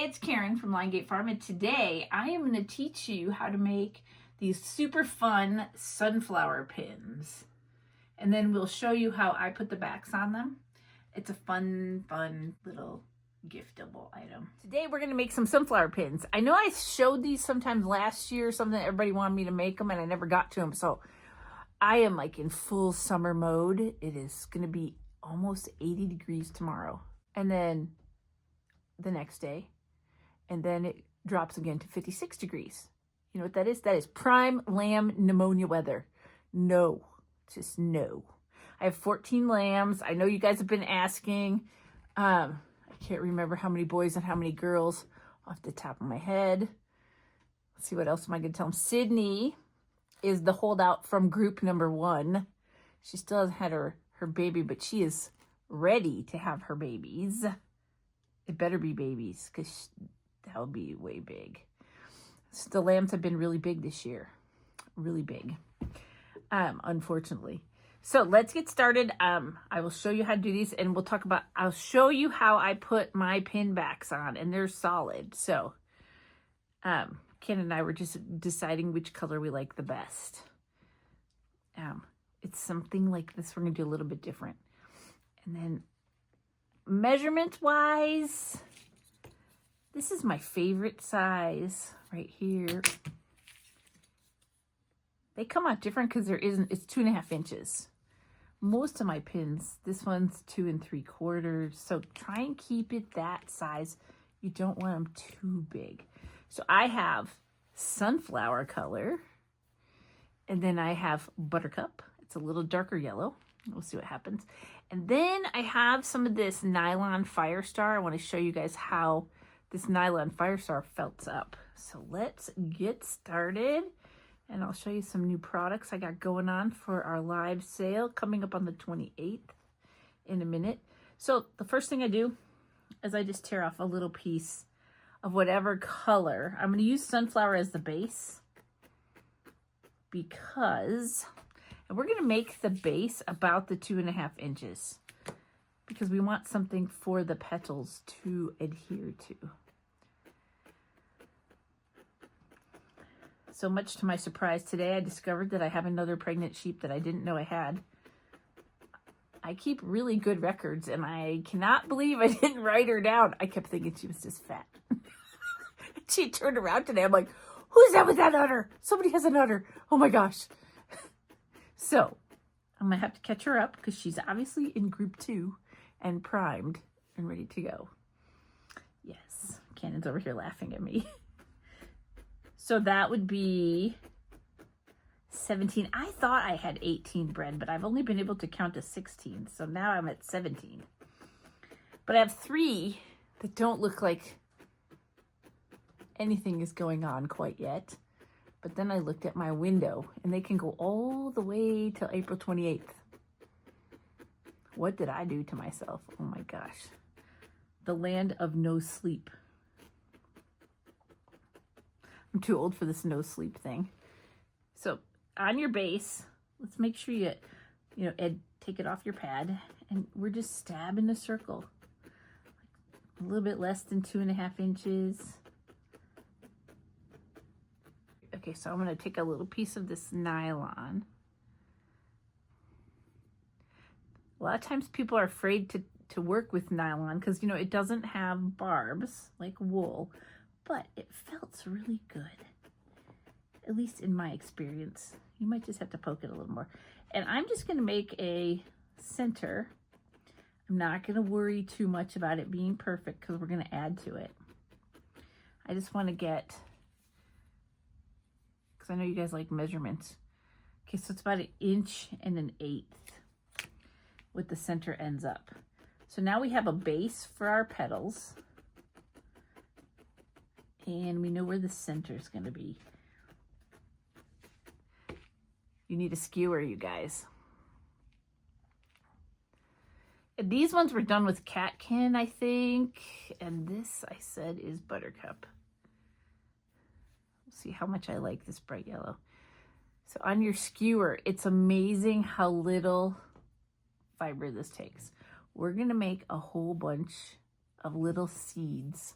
it's Karen from Liongate Farm, and today I am going to teach you how to make these super fun sunflower pins. And then we'll show you how I put the backs on them. It's a fun little giftable item. Today we're going to make some sunflower pins. I know I showed these sometime last year or something. Everybody wanted me to make them and I never got to them. So I am like in full summer mode. It is going to be almost 80 degrees tomorrow. And then the next day, and then it drops again to 56 degrees. You know what that is? That is prime lamb pneumonia weather. No, just no. I have 14 lambs. I know you guys have been asking. I can't remember how many boys and how many girls off the top of my head. Let's see, what else am I going to tell them? Sydney is the holdout from group number 1. She still hasn't had her baby, but she is ready to have her babies. It better be babies, because that would be way big. So the lambs have been really big this year. Really big. Unfortunately. So let's get started. I will show you how to do these, and I'll show you how I put my pin backs on, and they're solid. So Ken and I were just deciding which color we like the best. It's something like this. We're going to do a little bit different. And then measurement wise, this is my favorite size right here. They come out different because it's 2.5 inches. Most of my pins, this one's 2 3/4. So try and keep it that size. You don't want them too big. So I have sunflower color, and then I have buttercup. It's a little darker yellow. We'll see what happens. And then I have some of this nylon Firestar. I want to show you guys how this nylon Firestar felts up. So let's get started. And I'll show you some new products I got going on for our live sale coming up on the 28th in a minute. So the first thing I do is I just tear off a little piece of whatever color. I'm going to use sunflower as the base because... And we're going to make the base about the 2.5 inches because we want something for the petals to adhere to. So much to my surprise today, I discovered that I have another pregnant sheep that I didn't know I had. I keep really good records, and I cannot believe I didn't write her down. I kept thinking she was just fat. She turned around today. I'm like, who's that with that udder? Somebody has an udder. Oh my gosh. So I'm going to have to catch her up because she's obviously in group 2 and primed and ready to go. Yes, Cannon's over here laughing at me. So that would be 17. I thought I had 18 bred, but I've only been able to count to 16. So now I'm at 17. But I have 3 that don't look like anything is going on quite yet. But then I looked at my window, and they can go all the way till April 28th. What did I do to myself? Oh my gosh. The land of no sleep. I'm too old for this no sleep thing. So on your base, let's make sure you take it off your pad, and we're just stabbing a circle. A little bit less than 2.5 inches. Okay, so I'm going to take a little piece of this nylon. A lot of times people are afraid to work with nylon because, it doesn't have barbs like wool, but it felt really good, at least in my experience. You might just have to poke it a little more. And I'm just going to make a center. I'm not going to worry too much about it being perfect because we're going to add to it. I just want to get... because I know you guys like measurements. Okay, so it's about 1 1/8 inches with the center ends up. So now we have a base for our petals. And we know where the center is going to be. You need a skewer, you guys. And these ones were done with catkin, I think. And this, I said, is buttercup. See how much I like this bright yellow. So on your skewer, it's amazing how little fiber this takes. We're going to make a whole bunch of little seeds.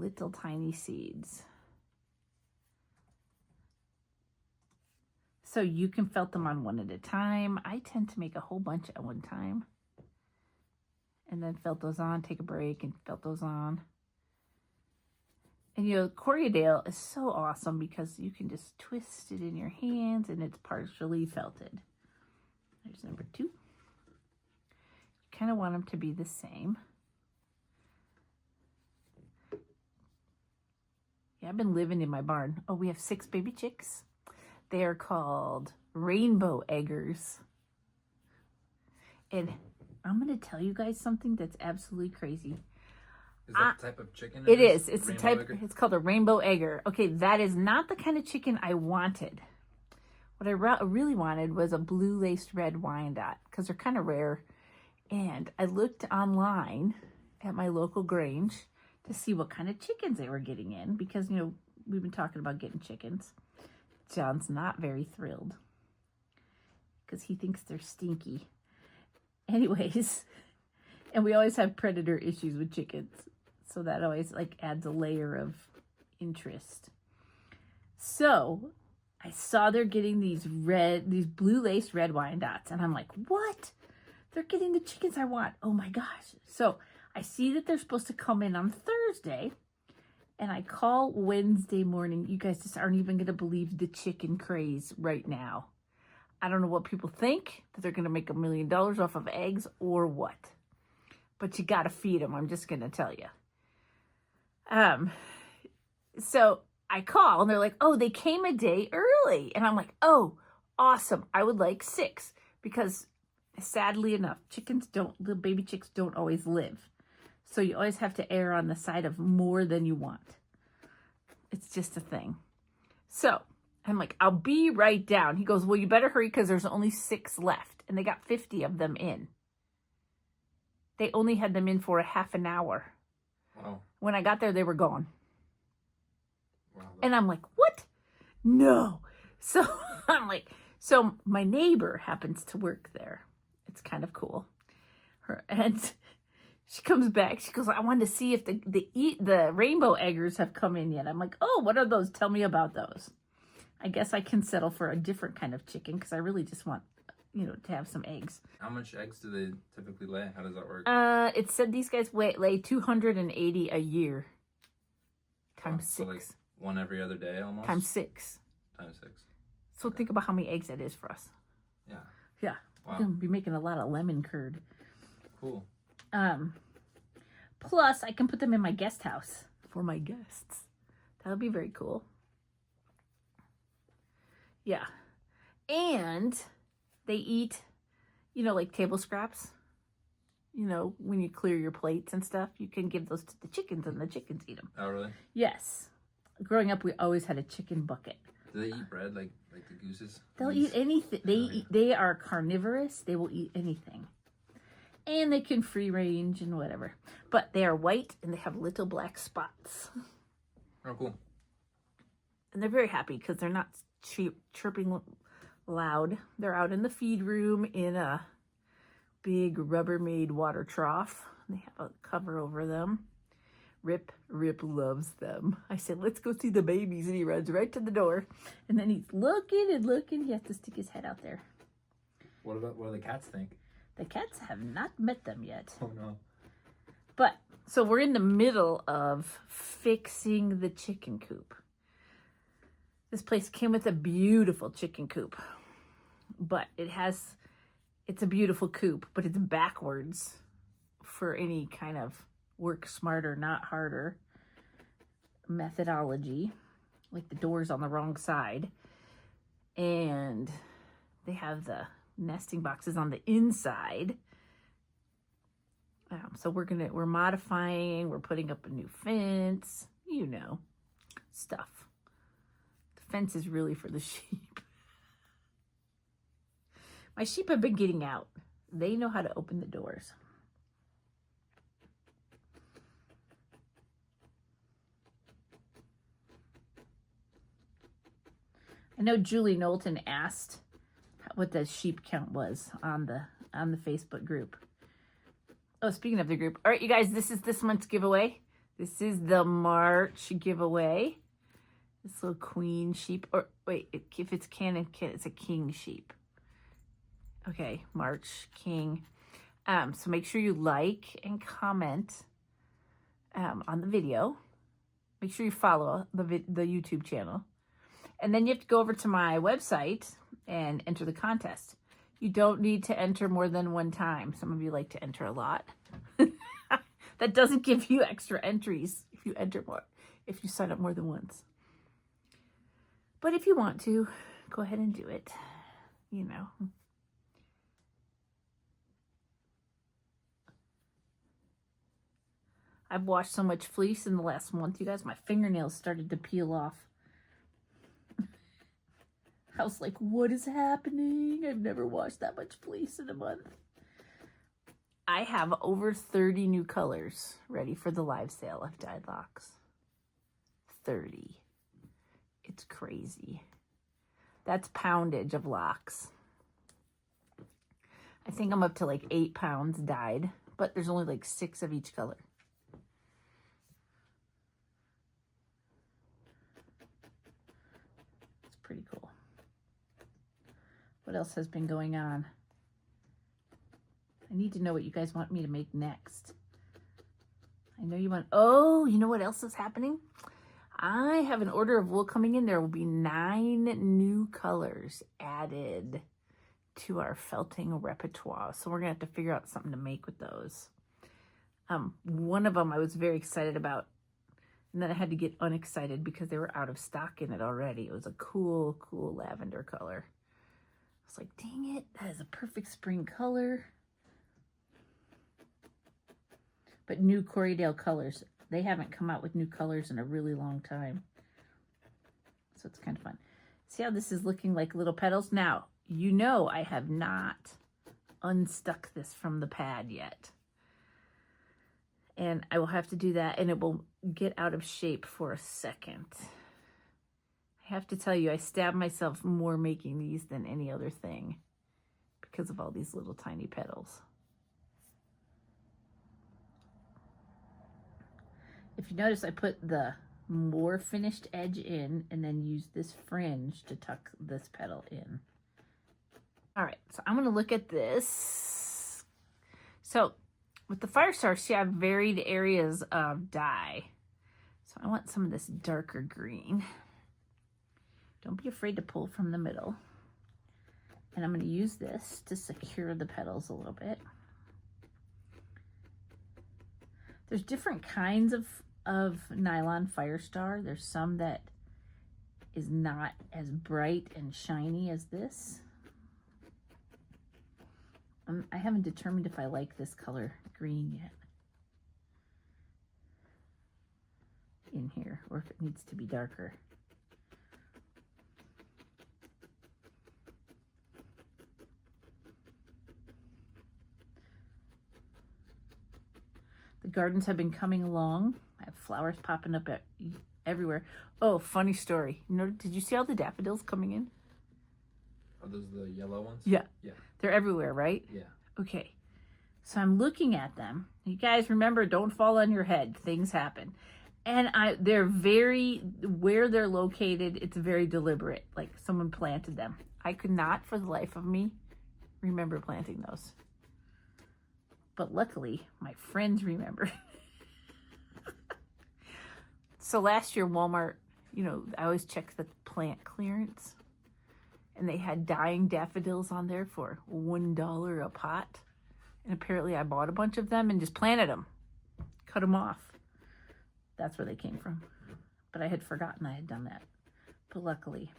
little tiny seeds. So you can felt them on one at a time. I tend to make a whole bunch at one time. And then felt those on, take a break, and felt those on. And you know, Corriedale is so awesome because you can just twist it in your hands and it's partially felted. There's number 2. You kind of want them to be the same. Yeah, I've been living in my barn. Oh, we have 6 baby chicks. They are called rainbow eggers. And I'm going to tell you guys something that's absolutely crazy. Is that the type of chicken? It is. It's a type. Egger? It's called a rainbow egger. Okay, that is not the kind of chicken I wanted. What I really wanted was a blue laced red Wyandotte because they're kind of rare. And I looked online at my local Grange to see what kind of chickens they were getting in because, you know, we've been talking about getting chickens. John's not very thrilled because he thinks they're stinky. Anyways, and we always have predator issues with chickens. So that always like adds a layer of interest. So I saw they're getting these blue laced red Wyandottes. And I'm like, what? They're getting the chickens I want. Oh my gosh. So I see that they're supposed to come in on Thursday. And I call Wednesday morning. You guys just aren't even going to believe the chicken craze right now. I don't know what people think, that they're going to make $1 million off of eggs or what. But you got to feed them. I'm just going to tell you. So I call and they're like, oh, they came a day early. And I'm like, oh, awesome. I would like 6 because sadly enough, the baby chicks don't always live. So you always have to err on the side of more than you want. It's just a thing. So I'm like, I'll be right down. He goes, well, you better hurry because there's only 6 left. And they got 50 of them in. They only had them in for a half an hour. Wow. When I got there, they were gone. Wow. And I'm like, what? No. So I'm like, so my neighbor happens to work there. It's kind of cool. And she comes back. She goes, I wanted to see if the rainbow eggers have come in yet. I'm like, oh, what are those? Tell me about those. I guess I can settle for a different kind of chicken because I really just want, you know, to have some eggs. How much eggs do they typically lay? How does that work? It said these guys lay 280 a year. Times 6. So like one every other day almost? Times 6. Times 6. So Okay. think about how many eggs that is for us. Yeah. Yeah. Wow. We're going to be making a lot of lemon curd. Cool. Plus, I can put them in my guest house for my guests. That would be very cool. Yeah. And they eat, you know, like table scraps. You know, when you clear your plates and stuff, you can give those to the chickens and the chickens eat them. Oh, really? Yes. Growing up, we always had a chicken bucket. Do they eat bread like the gooses? They'll eat anything. They are carnivorous. They will eat anything. And they can free range and whatever. But they are white and they have little black spots. Oh, cool. And they're very happy because they're not chirping loud. They're out in the feed room in a big Rubbermaid water trough. They have a cover over them. Rip loves them. I said, let's go see the babies. And he runs right to the door. And then he's looking and looking. He has to stick his head out there. What do the cats think? The cats have not met them yet. Oh, no. But, so we're in the middle of fixing the chicken coop. This place came with a beautiful chicken coop. But it's a beautiful coop, but it's backwards for any kind of work smarter, not harder methodology. Like the door's on the wrong side. And they have the nesting boxes on the inside. So we're modifying, we're putting up a new fence, you know, stuff. The fence is really for the sheep. My sheep have been getting out. They know how to open the doors. I know Julie Knowlton asked what the sheep count was on the Facebook group. Oh, speaking of the group. All right, you guys, this is this month's giveaway. This is the March giveaway. This little queen sheep, or wait, if it's canon, it's a king sheep. Okay, March king. So make sure you like and comment on the video. Make sure you follow the YouTube channel. And then you have to go over to my website and enter the contest. You don't need to enter more than one time. Some of you like to enter a lot. That doesn't give you extra entries if you enter more, if you sign up more than once. But if you want to, go ahead and do it, you know. I've washed so much fleece in the last month, you guys, my fingernails started to peel off. I was like, what is happening? I've never washed that much fleece in a month. I have over 30 new colors ready for the live sale of dyed locks. 30. It's crazy. That's poundage of locks. I think I'm up to like 8 pounds dyed, but there's only like 6 of each color. It's pretty cool. What else has been going on? I need to know what you guys want me to make next. I know you want, oh, you know what else is happening? I have an order of wool coming in. There will be 9 new colors added to our felting repertoire. So we're gonna have to figure out something to make with those. One of them I was very excited about, and then I had to get unexcited because they were out of stock in it already. It was a cool, cool lavender color. I was like, dang it, that is a perfect spring color. But new Corriedale colors. They haven't come out with new colors in a really long time. So it's kind of fun. See how this is looking like little petals? Now, you know I have not unstuck this from the pad yet. And I will have to do that, and it will get out of shape for a second. I have to tell you, I stab myself more making these than any other thing because of all these little tiny petals. If you notice, I put the more finished edge in and then use this fringe to tuck this petal in. All right, so I'm gonna look at this. So with the Firestar, see, I have varied areas of dye. So I want some of this darker green. Don't be afraid to pull from the middle. And I'm gonna use this to secure the petals a little bit. There's different kinds of nylon Firestar. There's some that is not as bright and shiny as this. I haven't determined if I like this color green yet in here, or if it needs to be darker. The gardens have been coming along. I have flowers popping up everywhere. Oh, funny story. You know, did you see all the daffodils coming in? Are those the yellow ones? Yeah. Yeah. They're everywhere, right? Yeah. Okay. So I'm looking at them. You guys remember, don't fall on your head. Things happen. And they're where they're located, it's very deliberate. Like someone planted them. I could not for the life of me remember planting those. But luckily, my friends remembered. So last year, Walmart, you know, I always check the plant clearance. And they had dying daffodils on there for $1 a pot. And apparently I bought a bunch of them and just planted them. Cut them off. That's where they came from. But I had forgotten I had done that. But luckily,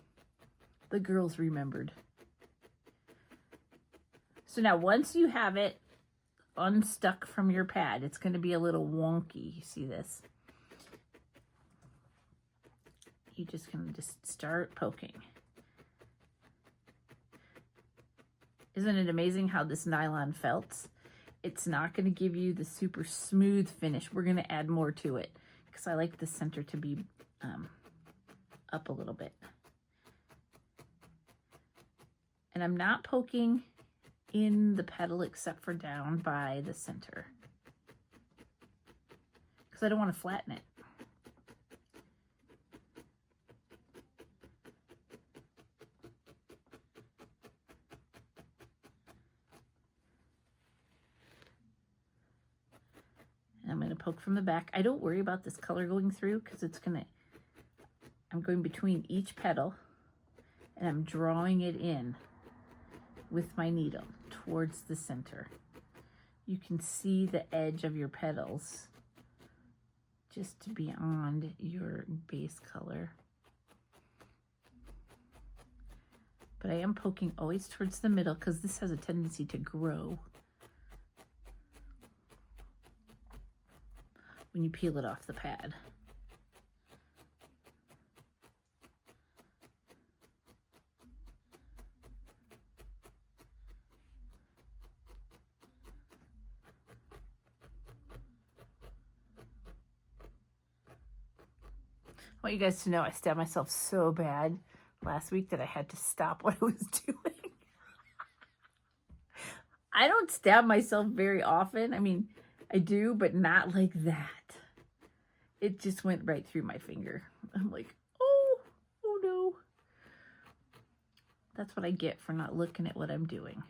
the girls remembered. So now once you have it unstuck from your pad, it's going to be a little wonky. You see this? You just can just start poking. Isn't it amazing how this nylon felts? It's not going to give you the super smooth finish. We're going to add more to it because I like the center to be up a little bit. And I'm not poking in the petal except for down by the center, because I don't want to flatten it. And I'm going to poke from the back. I don't worry about this color going through because I'm going between each petal and I'm drawing it in with my needle towards the center. You can see the edge of your petals just beyond your base color. But I am poking always towards the middle because this has a tendency to grow when you peel it off the pad. I want you guys to know I stabbed myself so bad last week that I had to stop what I was doing. I don't stab myself very often. I mean, I do, but not like that. It just went right through my finger. I'm like, oh no. That's what I get for not looking at what I'm doing.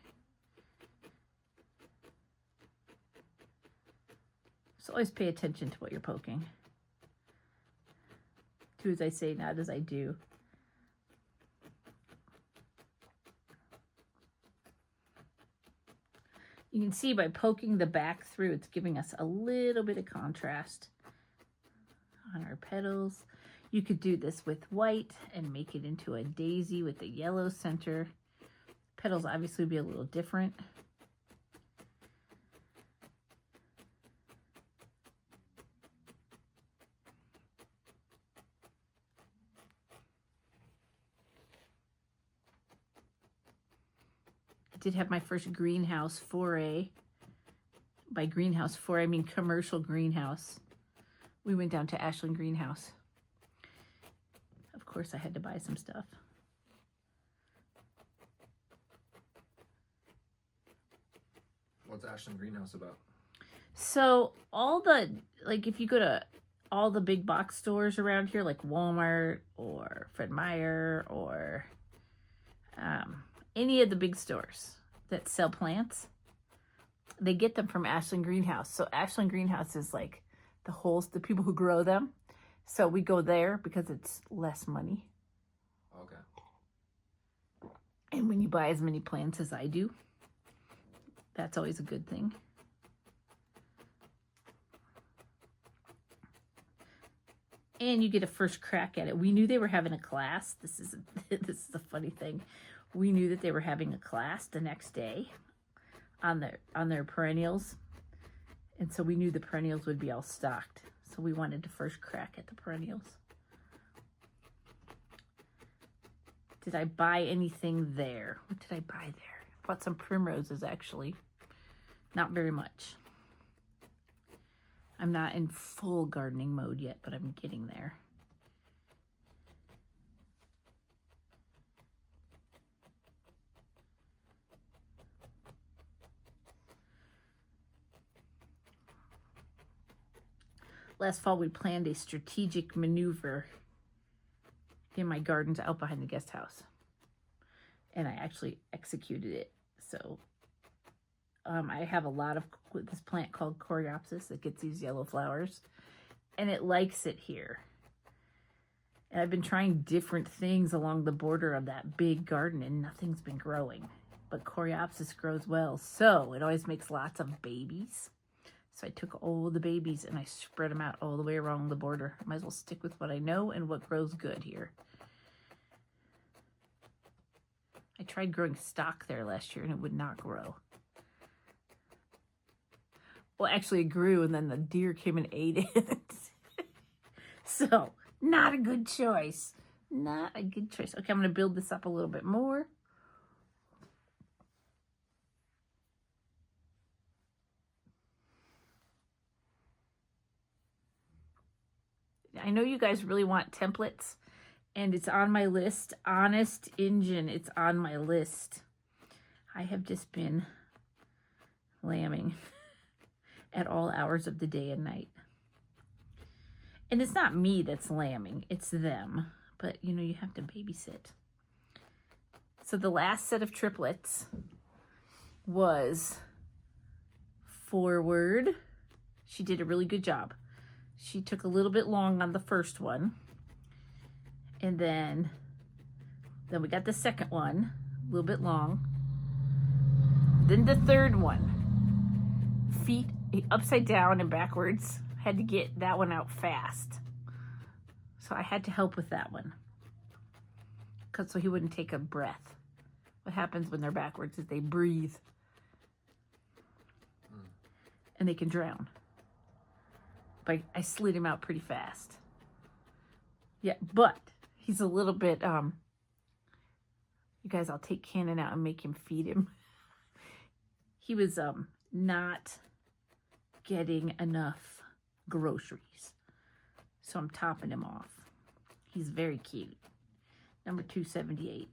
So always pay attention to what you're poking. Do as I say, not as I do. You can see by poking the back through, it's giving us a little bit of contrast on our petals. You could do this with white and make it into a daisy with the yellow center. Petals obviously would be a little different. Did have my first greenhouse foray. By greenhouse foray, I mean commercial greenhouse. We went down to Ashland Greenhouse. Of course, I had to buy some stuff. What's Ashland Greenhouse about? So if you go to all the big box stores around here, like Walmart or Fred Meyer or any of the big stores that sell plants, they get them from Ashland Greenhouse. So Ashland Greenhouse is like the people who grow them. So we go there because it's less money. Okay. And when you buy as many plants as I do, that's always a good thing. And you get a first crack at it. We knew they were having a class. This is a funny thing. We knew that they were having a class the next day on their perennials. And so we knew the perennials would be all stocked. So we wanted to first crack at the perennials. Did I buy anything there? What did I buy there? I bought some primroses, actually. Not very much. I'm not in full gardening mode yet, but I'm getting there. Last fall, we planned a strategic maneuver in my gardens out behind the guest house. And I actually executed it. So I have a lot of this plant called Coreopsis that gets these yellow flowers. And it likes it here. And I've been trying different things along the border of that big garden and nothing's been growing. But Coreopsis grows well. So it always makes lots of babies. So I took all the babies and I spread them out all the way around the border. I might as well stick with what I know and what grows good here. I tried growing stock there last year and it would not grow. Well, actually it grew and then the deer came and ate it. So, not a good choice. Not a good choice. Okay, I'm going to build this up a little bit more. I know you guys really want templates, and it's on my list. Honest Injun, it's on my list. I have just been lambing at all hours of the day and night. And it's not me that's lambing, it's them. But, you know, you have to babysit. So the last set of triplets was forward. She did a really good job. She took a little bit long on the first one. And then we got the second one, a little bit long. Then the third one, feet upside down and backwards. Had to get that one out fast. So I had to help with that one. So he wouldn't take a breath. What happens when they're backwards is they breathe. And they can drown. But I slid him out pretty fast. Yeah, but he's a little bit, you guys, I'll take Cannon out and make him feed him. He was not getting enough groceries. So I'm topping him off. He's very cute. Number 278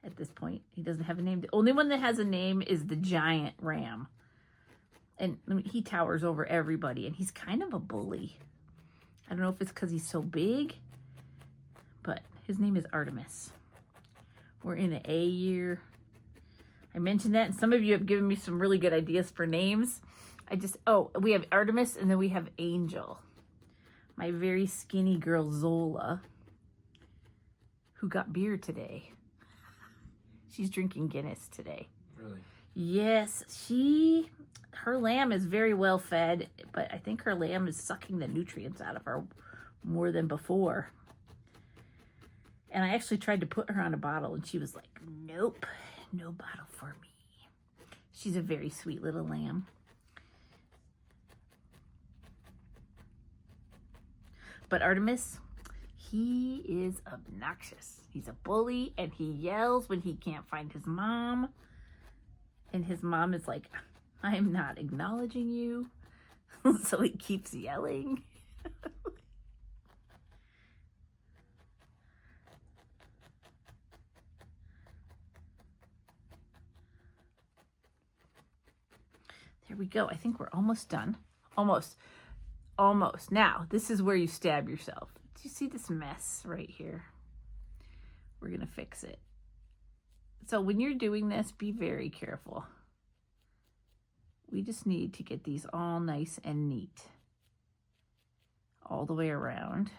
at this point. He doesn't have a name. The only one that has a name is the giant ram. And he towers over everybody, and he's kind of a bully. I don't know if it's because he's so big, but his name is Artemis. We're in an A year. I mentioned that, and some of you have given me some really good ideas for names. We have Artemis, and then we have Angel. My very skinny girl, Zola, who got beer today. She's drinking Guinness today. Really? Yes, her lamb is very well fed, but I think her lamb is sucking the nutrients out of her more than before. And I actually tried to put her on a bottle, and she was like, nope, no bottle for me. She's a very sweet little lamb. But Artemis, he is obnoxious. He's a bully, and he yells when he can't find his mom. And his mom is like, I am not acknowledging you. So he keeps yelling. There we go. I think we're almost done. Almost. Now, this is where you stab yourself. Do you see this mess right here? We're going to fix it. So when you're doing this, be very careful. We just need to get these all nice and neat. All the way around.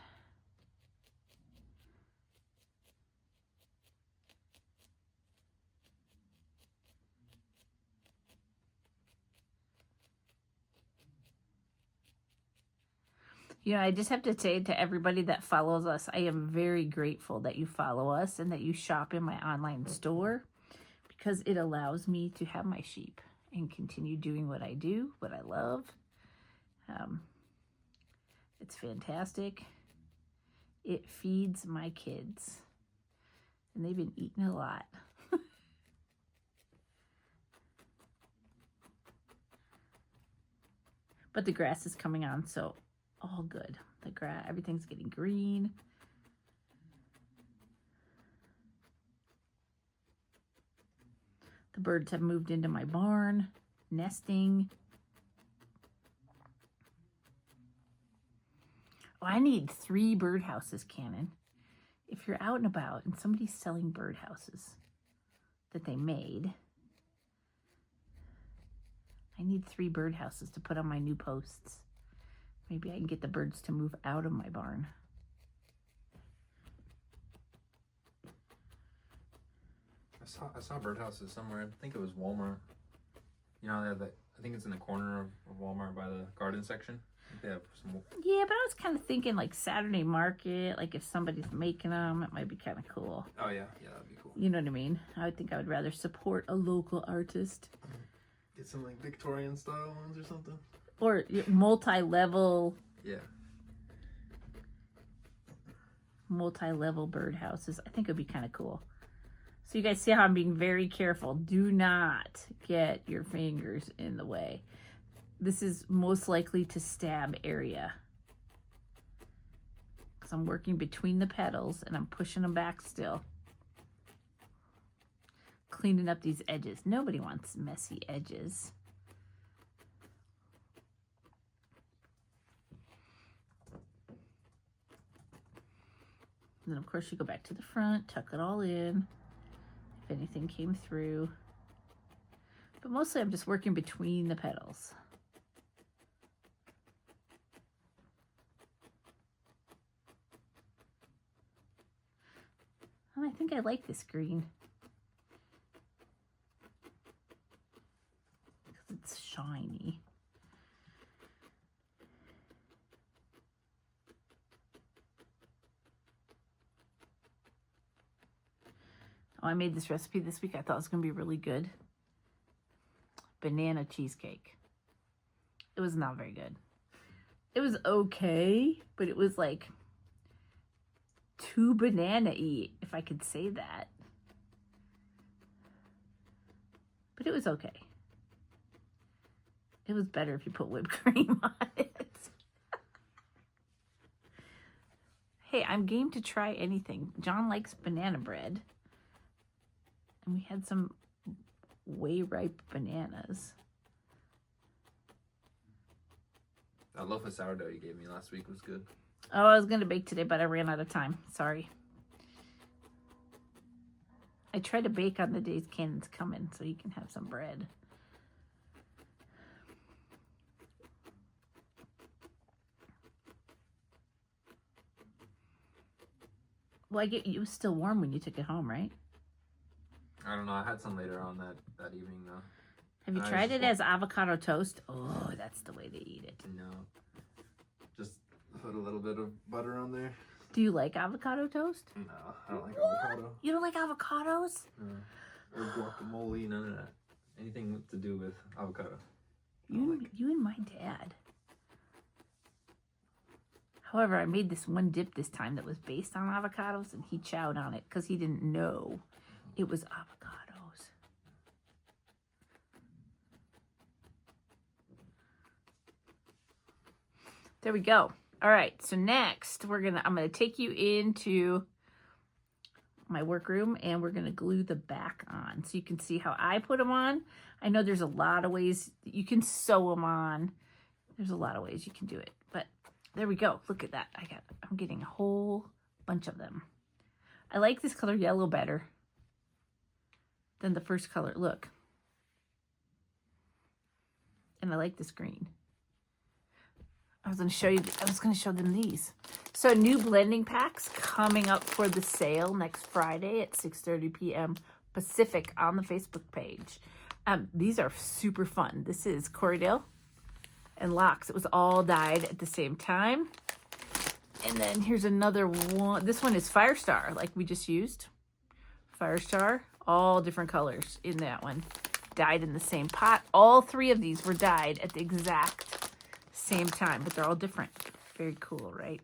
You know, I just have to say to everybody that follows us, I am very grateful that you follow us and that you shop in my online store, because it allows me to have my sheep and continue doing what I do, what I love. It's fantastic. It feeds my kids, and they've been eating a lot. But the grass is coming on, so all good. The grass, everything's getting green. The birds have moved into my barn, nesting. Oh, I need 3 birdhouses, Cannon. If you're out and about and somebody's selling birdhouses that they made, I need 3 birdhouses to put on my new posts. Maybe I can get the birds to move out of my barn. I saw birdhouses somewhere. I think it was Walmart. You know, they have that. I think it's in the corner of Walmart by the garden section. I think they have some. Yeah, but I was kind of thinking like Saturday market. Like if somebody's making them, it might be kind of cool. Oh yeah, that'd be cool. You know what I mean? I would think I would rather support a local artist. Get some like Victorian style ones or something. Or multi-level. Yeah. Multi-level birdhouses. I think it would be kind of cool. So you guys see how I'm being very careful. Do not get your fingers in the way. This is most likely to stab area. Because I'm working between the petals and I'm pushing them back still. Cleaning up these edges. Nobody wants messy edges. And then of course you go back to the front, tuck it all in, if anything came through. But mostly I'm just working between the petals. Oh, I think I like this green. Because it's shiny. Oh, I made this recipe this week. I thought it was going to be really good. Banana cheesecake. It was not very good. It was okay, but it was like too banana-y, if I could say that. But it was okay. It was better if you put whipped cream on it. Hey, I'm game to try anything. John likes banana bread. And we had some way ripe bananas. That loaf of sourdough you gave me last week was good. Oh, I was going to bake today, but I ran out of time. Sorry. I try to bake on the days Cannon's coming so he can have some bread. Well, it was still warm when you took it home, right? I don't know. I had some later on that evening though. Have you tried it as avocado toast? Oh, that's the way to eat it. No. Just put a little bit of butter on there. Do you like avocado toast? No, I don't like avocado. You don't like avocados? No. Or guacamole, none of that. Anything to do with avocado. You and my dad. However, I made this one dip this time that was based on avocados, and he chowed on it because he didn't know it was avocados. There we go. All right, so next I'm gonna take you into my workroom and we're gonna glue the back on so you can see how I put them on. I know there's a lot of ways that you can sew them on. There's a lot of ways you can do it, but there we go. Look at that. I'm getting a whole bunch of them. I like this color yellow better than the first color. Look. And I like this green. I was going to show them these. So new blending packs coming up for the sale next Friday at 6:30 p.m. Pacific on the Facebook page. These are super fun. This is Corriedale and Locks. It was all dyed at the same time. And then here's another one. This one is Firestar, like we just used. Firestar, all different colors in that one. Dyed in the same pot. All three of these were dyed at the exact same time, but they're all different. Very cool, right?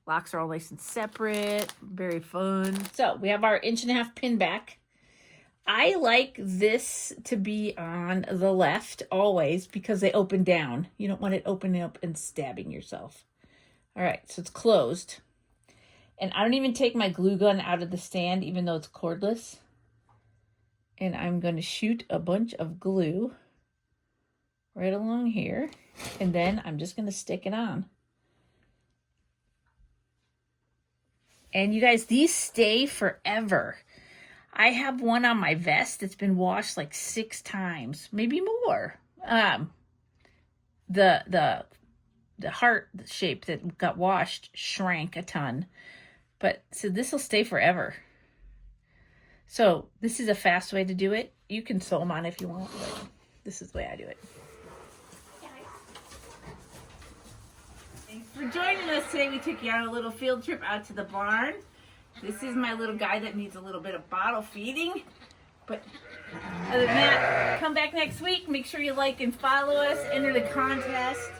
Locks are all nice and separate. Very fun. So we have our 1.5-inch pin back. I like this to be on the left always because they open down. You don't want it opening up and stabbing yourself. All right, so it's closed. And I don't even take my glue gun out of the stand, even though it's cordless. And I'm going to shoot a bunch of glue right along here. And then I'm just going to stick it on. And you guys, these stay forever. I have one on my vest that's been washed like 6 times, maybe more. The heart shape that got washed shrank a ton. But so this will stay forever. So this is a fast way to do it. You can sew them on if you want, but this is the way I do it. Thanks for joining us today. We took you on a little field trip out to the barn. This is my little guy that needs a little bit of bottle feeding. But other than that, come back next week. Make sure you like and follow us. Enter the contest.